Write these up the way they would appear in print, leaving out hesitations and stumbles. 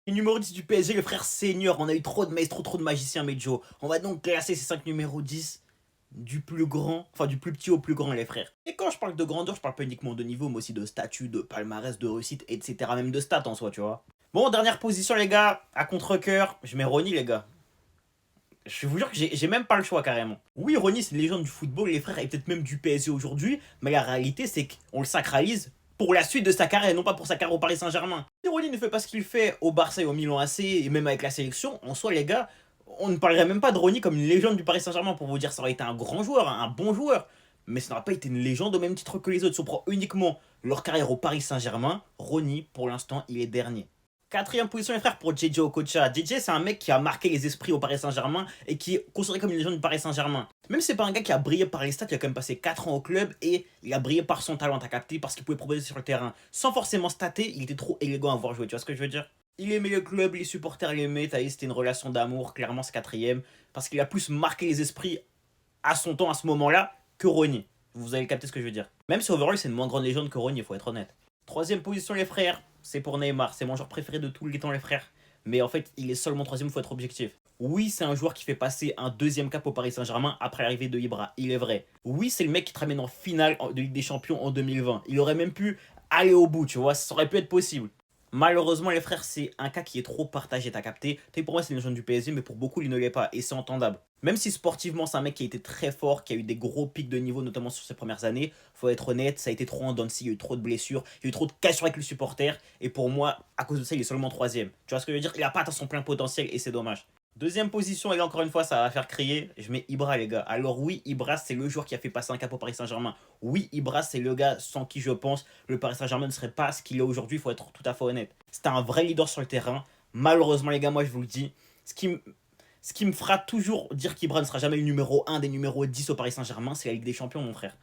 Les numéros 10 du PSG, le frère senior. On a eu trop de maestros, trop de magiciens, Medjo. On va donc classer ces 5 numéros 10 du plus grand, enfin du plus petit au plus grand, les frères. Et quand je parle de grandeur, je parle pas uniquement de niveau, mais aussi de statut, de palmarès, de réussite, etc. Même de stats en soi, tu vois. Bon, dernière position, les gars. À contre-coeur, je mets Ronny, les gars. Je vous jure que j'ai même pas le choix carrément. Oui, Ronny, c'est une légende du football, les frères, et peut-être même du PSG aujourd'hui, mais la réalité, c'est qu'on le sacralise pour la suite de sa carrière, et non pas pour sa carrière au Paris Saint-Germain. Si Ronny ne fait pas ce qu'il fait au Barça et au Milan AC, et même avec la sélection, en soi, les gars, on ne parlerait même pas de Ronny comme une légende du Paris Saint-Germain pour vous dire ça aurait été un grand joueur, un bon joueur. Mais ça n'aurait pas été une légende au même titre que les autres. Si on prend uniquement leur carrière au Paris Saint-Germain, Ronny, pour l'instant, il est dernier. Quatrième position, les frères, pour JJ Okocha. JJ, c'est un mec qui a marqué les esprits au Paris Saint-Germain et qui est considéré comme une légende du Paris Saint-Germain. Même si c'est pas un gars qui a brillé par les stats, il a quand même passé 4 ans au club et il a brillé par son talent, t'as capté, parce qu'il pouvait proposer sur le terrain. Sans forcément stater, il était trop élégant à voir jouer, tu vois ce que je veux dire? Il aimait le club, les supporters l'aimaient, t'as vu, c'était une relation d'amour, clairement c'est quatrième, parce qu'il a plus marqué les esprits à son temps, à ce moment-là, que Ronny. Vous allez capter ce que je veux dire. Même si overall c'est une moins grande légende que Ronny, il faut être honnête. Troisième position, les frères, c'est pour Neymar. C'est mon joueur préféré de tous les temps, les frères. Mais en fait, il est seulement troisième, il faut être objectif. Oui, c'est un joueur qui fait passer un deuxième cap au Paris Saint-Germain après l'arrivée de Ibra, il est vrai. Oui, c'est le mec qui te ramène en finale de Ligue des Champions en 2020. Il aurait même pu aller au bout, tu vois, ça aurait pu être possible. Malheureusement, les frères, c'est un cas qui est trop partagé, t'as capté. Pour moi, c'est une légende du PSG, mais pour beaucoup, il ne l'est pas, et c'est entendable. Même si sportivement, c'est un mec qui a été très fort, qui a eu des gros pics de niveau, notamment sur ses premières années, faut être honnête, ça a été trop en dents de scie, il y a eu trop de blessures, il y a eu trop de cassures avec les supporters, et pour moi, à cause de ça, il est seulement troisième. Tu vois ce que je veux dire? Il a pas atteint son plein potentiel, et c'est dommage. Deuxième position, et là encore une fois, ça va faire crier. Je mets Ibra, les gars. Alors oui, Ibra, c'est le joueur qui a fait passer un cap au Paris Saint-Germain. Oui, Ibra, c'est le gars sans qui je pense le Paris Saint-Germain ne serait pas ce qu'il est aujourd'hui, il faut être tout à fait honnête. C'était un vrai leader sur le terrain. Malheureusement, les gars, moi je vous le dis, ce qui me fera toujours dire qu'Ibra ne sera jamais le numéro un des numéros 10 au Paris Saint-Germain, c'est la Ligue des Champions, mon frère.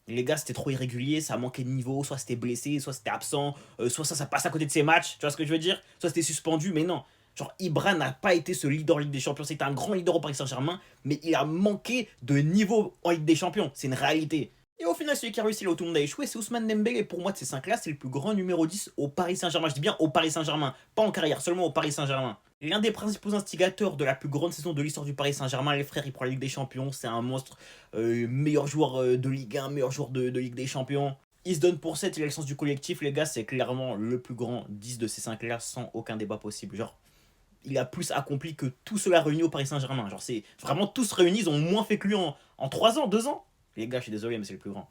Les gars, c'était trop irrégulier, ça manquait de niveau, soit c'était blessé, soit c'était absent, soit ça passe à côté de ses matchs, tu vois ce que je veux dire? Soit c'était suspendu, mais non. Genre, Ibra n'a pas été ce leader en Ligue des Champions. C'était un grand leader au Paris Saint-Germain, mais il a manqué de niveau en Ligue des Champions. C'est une réalité. Et au final, celui qui a réussi là où tout le monde a échoué, c'est Ousmane Dembélé. Pour moi, de ces 5-là, c'est le plus grand numéro 10 au Paris Saint-Germain. Je dis bien au Paris Saint-Germain, pas en carrière, seulement au Paris Saint-Germain. L'un des principaux instigateurs de la plus grande saison de l'histoire du Paris Saint-Germain, les frères, il prend la Ligue des Champions, c'est un monstre, meilleur joueur de Ligue 1, meilleur joueur de Ligue des Champions. Il se donne pour 7, il a le sens du collectif, les gars, c'est clairement le plus grand 10 de ces 5-là, sans aucun débat possible. Genre, il a plus accompli que tout cela réuni au Paris Saint-Germain. Genre, c'est vraiment tous réunis, ils ont moins fait que lui en 3 ans, 2 ans. Les gars, je suis désolé, mais c'est le plus grand.